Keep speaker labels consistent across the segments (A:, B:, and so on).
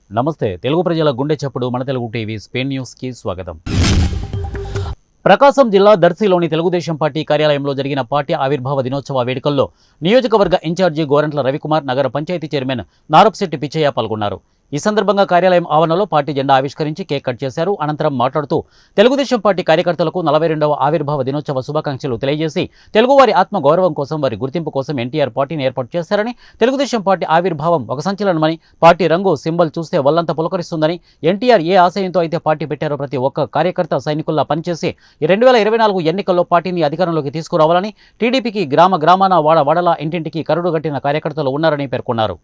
A: నమస్తే తెలుగు ప్రజల గుండె చప్పుడు మన తెలుగు టీవీ స్పెయిన్ న్యూస్కి స్వాగతం. ప్రకాశం జిల్లా దర్శిలోని తెలుగుదేశం పార్టీ కార్యాలయంలో జరిగిన పార్టీ ఆవిర్భావ దినోత్సవ వేడుకల్లో నియోజకవర్గ ఇన్ఛార్జి గోరంట్ల రవికుమార్, నగర పంచాయతీ చైర్మన్ నారప్శెట్టి పిచ్చయ్య పాల్గొన్నారు. ఈ సందర్భంగా కార్యాలయం ఆవరణలో పార్టీ జెండా ఆవిష్కరించి కేక్ కట్ చేశారు. అనంతరం మాట్లాడుతూ తెలుగుదేశం పార్టీ కార్యకర్తలకు 42వ ఆవిర్భావ దినోత్సవ శుభాకాంక్షలు తెలియజేసి తెలుగువారి ఆత్మ గౌరవం కోసం, వారి గుర్తింపు కోసం ఎన్టీఆర్ పార్టీని ఏర్పాటు చేశారని, తెలుగుదేశం పార్టీ ఆవిర్భావం ఒక సంచలనమని, పార్టీ రంగు సింబల్ చూస్తే ఒళ్ళంతా పులకరిస్తుందని, ఎన్టీఆర్ ఏ ఆశయంతో అయితే పార్టీ పెట్టారో ప్రతి ఒక్క కార్యకర్త సైనికుల్లా పనిచేసి 2024 ఎన్నికల్లో పార్టీని అధికారంలోకి తీసుకురావాలని, టీడీపీకి గ్రామ గ్రామాన వాడవాడలా ఇంటింటికి కరుడుగట్టిన కార్యకర్తలు ఉన్నారని పేర్కొన్నారు.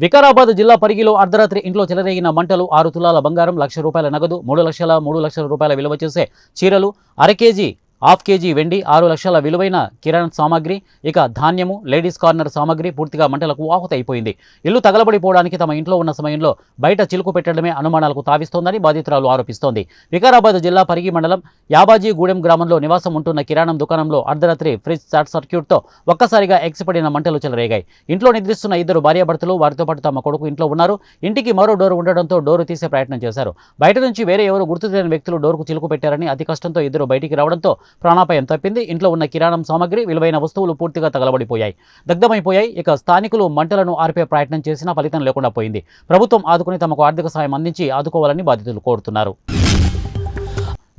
A: వికారాబాద్ జిల్లా పరిగిలో అర్ధరాత్రి ఇంట్లో చెలరేగిన మంటలు 6 తులాల బంగారం, ₹1,00,000 నగదు, 3 లక్షల రూపాయల విలువ చేసే చీరలు, ½ కేజీ, ½ కేజీ వెండి, 6 లక్షల విలువైన కిరాణా సామాగ్రి, ఇక ధాన్యము, లేడీస్ కార్నర్ సామాగ్రి పూర్తిగా మంటలకు ఆహుతైపోయింది. ఇల్లు తగలబడిపోవడానికి తమ ఇంట్లో ఉన్న సమయంలో బయట చిలుకు పెట్టడమే అనుమానాలకు తావిస్తోందని బాధితురాలు ఆరోపిస్తోంది. వికారాబాద్ జిల్లా పరిగి మండలం యాబాజీగూడెం గ్రామంలో నివాసం ఉంటున్న కిరాణం దుకాణంలో అర్ధరాత్రి ఫ్రిడ్జ్ షార్ట్ సర్క్యూట్తో ఒక్కసారిగా ఎగిసిపడిన మంటలు చెలరేగాయి. ఇంట్లో నిద్రిస్తున్న 2 భార్యాభర్తలు, వారితో పాటు తమ కొడుకు ఇంట్లో ఉన్నారు. ఇంటికి మరో డోరు ఉండడంతో డోరు తీసే ప్రయత్నం చేశారు. బయట నుంచి వేరే ఎవరు గుర్తు తెలియని వ్యక్తులు డోరుకు చిలుకు పెట్టారని, అతి కష్టంతో 2 బయటికి రావడంతో ప్రాణాపాయం తప్పింది. ఇంట్లో ఉన్న కిరాణం సామాగ్రి, విలువైన వస్తువులు పూర్తిగా తగలబడిపోయాయి, దగ్ధమైపోయాయి. ఇక స్థానికులు మంటలను ఆర్పే ప్రయత్నం చేసినా ఫలితం లేకుండా పోయింది. ప్రభుత్వం ఆదుకుని తమకు ఆర్థిక సాయం అందించి ఆదుకోవాలని బాధితులు కోరుతున్నారు.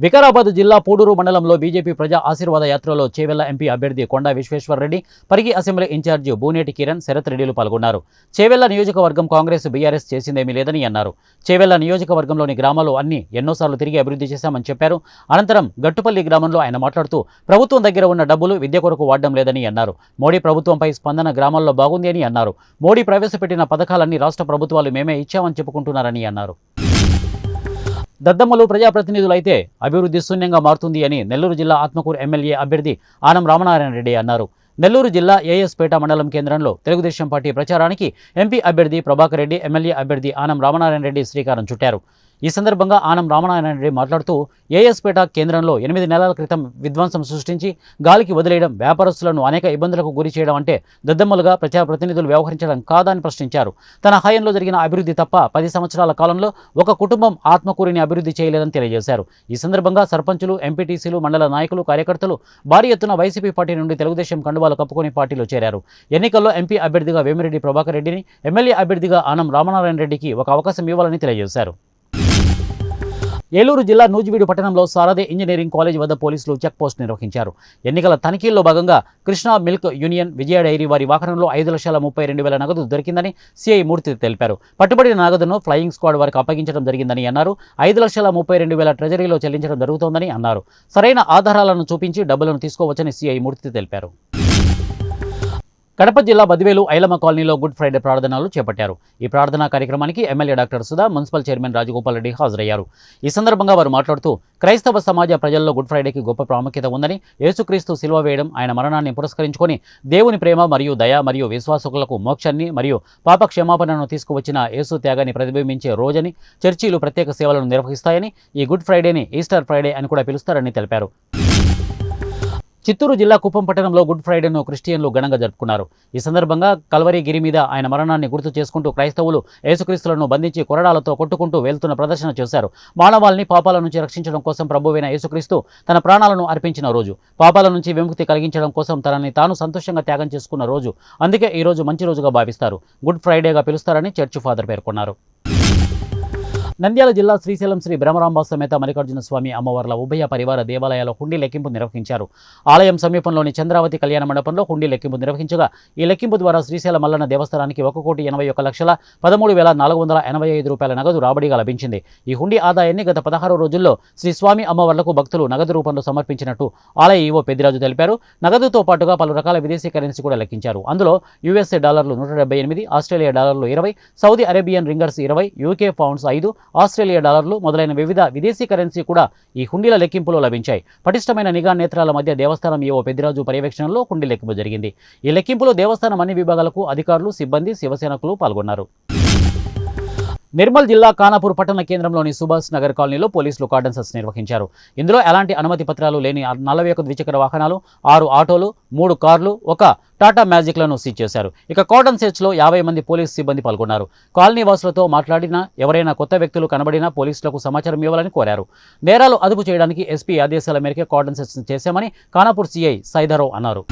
A: వికారాబాద్ జిల్లా పూడూరు మండలంలో బీజేపీ ప్రజా ఆశీర్వాద యాత్రలో చేవెళ్ల ఎంపీ అభ్యర్థి కొండా విశ్వేశ్వర్రెడ్డి, పరిగి అసెంబ్లీ ఇన్ఛార్జి బూనేటి కిరణ్, శరత్ రెడ్డిలు పాల్గొన్నారు. చేవెళ్ల నియోజకవర్గం కాంగ్రెస్, బీఆర్ఎస్ చేసిందేమీ లేదని అన్నారు. చేవెళ్ల నియోజకవర్గంలోని గ్రామాలు అన్ని ఎన్నోసార్లు తిరిగి అభివృద్ధి చేశామని చెప్పారు. అనంతరం గట్టుపల్లి గ్రామంలో ఆయన మాట్లాడుతూ ప్రభుత్వం దగ్గర ఉన్న డబ్బులు విద్య కొరకు వాడడం లేదని అన్నారు. మోడీ ప్రభుత్వంపై స్పందన గ్రామాల్లో బాగుంది అని అన్నారు. మోడీ ప్రవేశపెట్టిన పథకాలన్నీ రాష్ట్ర ప్రభుత్వాలు మేమే ఇచ్చామని చెప్పుకుంటున్నారని అన్నారు. దద్దమ్మలు ప్రజాప్రతినిధులైతే అభివృద్ధి శూన్యంగా మారుతుంది అని నెల్లూరు జిల్లా ఆత్మకూరు ఎమ్మెల్యే అభ్యర్థి ఆనం రామనారాయణ రెడ్డి అన్నారు. నెల్లూరు జిల్లా ఏఎస్పేట మండలం కేంద్రంలో తెలుగుదేశం పార్టీ ప్రచారానికి ఎంపీ అభ్యర్థి ప్రభాకర్ రెడ్డి, ఎమ్మెల్యే అభ్యర్థి ఆనం రామనారాయణ రెడ్డి శ్రీకారం చుట్టారు. ఈ సందర్భంగా ఆనం రామనారాయణ రెడ్డి మాట్లాడుతూ ఏఎస్పేట కేంద్రంలో 8 నెలల క్రితం విధ్వంసం సృష్టించి గాలికి వదిలేయడం, వ్యాపారస్తులను అనేక ఇబ్బందులకు గురి చేయడం అంటే దద్దమ్మలుగా ప్రజాప్రతినిధులు వ్యవహరించడం కాదని ప్రశ్నించారు. తన హయాంలో జరిగిన అభివృద్ధి తప్ప 10 సంవత్సరాల కాలంలో ఒక కుటుంబం ఆత్మకూరిని అభివృద్ధి చేయలేదని తెలియజేశారు. ఈ సందర్భంగా సర్పంచులు, ఎంపీటీసీలు, మండల నాయకులు, కార్యకర్తలు భారీ ఎత్తున వైసీపీ పార్టీ నుండి తెలుగుదేశం కండువాలు కప్పుకొని పార్టీలో చేరారు. ఎన్నికల్లో ఎంపీ అభ్యర్థిగా వేమిరెడ్డి ప్రభాకర్ రెడ్డిని, ఎమ్మెల్యే అభ్యర్థిగా ఆనం రామనారాయణ రెడ్డికి ఒక అవకాశం ఇవ్వాలని తెలియజేశారు. ఏలూరు జిల్లా నూజివీడు పట్టణంలో సారథి ఇంజనీరింగ్ కాలేజ్ వద్ద పోలీసులు చెక్ పోస్ట్ నిర్వహించారు. ఎన్నికల తనిఖీల్లో భాగంగా కృష్ణా మిల్క్ యూనియన్, విజయ డైరీ వారి వాహనంలో 5,32,000 నగదు దొరికిందని సిఐ మూర్తి తెలిపారు. పట్టుబడిన నగదును ఫ్లయింగ్ స్క్వాడ్ వారికి అప్పగించడం జరిగిందని అన్నారు. 5,32,000 ట్రెజరీలో చెల్లించడం జరుగుతోందని అన్నారు. సరైన ఆధారాలను చూపించి డబ్బులను తీసుకోవచ్చని సిఐ మూర్తి తెలిపారు. కడప జిల్లా బదివేలు ఐలమ్మ కాలనీలో గుడ్ ఫ్రైడే ప్రార్థనలు చేపట్టారు. ఈ ప్రార్థనా కార్యక్రమానికి MLA doctor Sudha, municipal chairman Rajagopal Reddy హాజరయ్యారు. ఈ సందర్భంగా వారు మాట్లాడుతూ క్రైస్తవ సమాజ ప్రజల్లో గుడ్ ఫ్రైడేకి గొప్ప ప్రాముఖ్యత ఉందని, యేసుక్రీస్తు సిలువ వేయడం, ఆయన మరణాన్ని పురస్కరించుకొని దేవుని ప్రేమ మరియు దయ మరియు విశ్వాసకులకు మోక్షాన్ని మరియు పాప క్షమాపణను తీసుకువచ్చిన యేసు త్యాగాన్ని ప్రతిబింబించే రోజని, చర్చీలు ప్రత్యేక సేవలను నిర్వహిస్తాయని, ఈ గుడ్ ఫ్రైడేని ఈస్టర్ ఫ్రైడే అని కూడా పిలుస్తారని తెలిపారు. చిత్తూరు జిల్లా కుప్పం పట్టణంలో గుడ్ ఫ్రైడేను క్రిస్టియన్లు ఘనంగా జరుపుకున్నారు. ఈ సందర్భంగా కల్వరి గిరి మీద ఆయన మరణాన్ని గుర్తు చేసుకుంటూ క్రైస్తవులు యేసుక్రీస్తులను బంధించి కొరడాలతో కొట్టుకుంటూ వెళ్తున్న ప్రదర్శన చేశారు. మానవాళిని పాపాల నుంచి రక్షించడం కోసం ప్రభువైన యేసుక్రీస్తు తన ప్రాణాలను అర్పించిన రోజు, పాపాల నుంచి విముక్తి కలిగించడం కోసం తనని తాను సంతోషంగా త్యాగం చేసుకున్న రోజు. అందుకే ఈ రోజు మంచి రోజుగా భావిస్తారు, గుడ్ ఫ్రైడేగా పిలుస్తారని చర్చి ఫాదర్ పేర్కొన్నారు. నంద్యాల జిల్లా శ్రీశైలం శ్రీ బ్రహ్మరాంబ సమేత మల్లికార్జున స్వామి అమ్మవార్ల ఉభయ పరివార దేవాలయాల హుండీ లెక్కింపు నిర్వహించారు. ఆలయం సమీపంలోని చంద్రావతి కళ్యాణ మండపంలో హుండీ లెక్కింపు నిర్వహించగా ఈ లెక్కింపు ద్వారా శ్రీశైలం మల్లన్న దేవస్థానానికి 1,81,13,485 రూపాయల నగదు రాబడిగా లభించింది. ఈ హుండీ ఆదాయాన్ని గత 16 రోజుల్లో శ్రీ స్వామి అమ్మవార్లకు భక్తులు నగదు రూపంలో సమర్పించినట్టు ఆలయ ఈవో పెద్దిరాజు తెలిపారు. నగదుతో పాటుగా పలు రకాల విదేశీ కరెన్సీ కూడా లెక్కించారు. అందులో యుఎస్ఏ డాలర్లు 178, ఆస్ట్రేలియా డాలర్లు 20, Saudi Arabian ringers 20, UK pounds 5, Australia డాలర్లు మొదలైన వివిధ విదేశీ కరెన్సీ కూడా ఈ హుండీల లెక్కింపులో లభించాయి. పటిష్టమైన నిఘా నేత్రాల మధ్య దేవస్థానం ఈవో పెద్దిరాజు పర్యవేక్షణలో హుండీ లెక్కింపు జరిగింది. ఈ లెక్కింపులో దేవస్థానం అన్ని విభాగాలకు అధికారులు, సిబ్బంది, శివసేనకులు పాల్గొన్నారు. నిర్మల్ జిల్లా ఖానాపూర్ పట్టణ కేంద్రంలోని సుభాష్ నగర్ కాలనీలో పోలీసులు కార్డన్ సెర్చ్ నిర్వహించారు. ఇందులో ఎలాంటి అనుమతి పత్రాలు లేని 41 ద్విచక్ర వాహనాలు, 6 ఆటోలు, 3 కార్లు, ఒక టాటా మ్యాజిక్లను సీజ్ చేశారు. ఇక కార్డన్ సెర్చ్లో 50 మంది పోలీసు సిబ్బంది పాల్గొన్నారు. కాలనీ వాసులతో మాట్లాడినా, ఎవరైనా కొత్త వ్యక్తులు కనబడినా పోలీసులకు సమాచారం ఇవ్వాలని కోరారు. నేరాలు అదుపు చేయడానికి ఎస్పీ ఆదేశాల మేరకు కార్డన్ సెర్చ్ చేశామని ఖానాపూర్ సీఐ సైదారావు అన్నారు.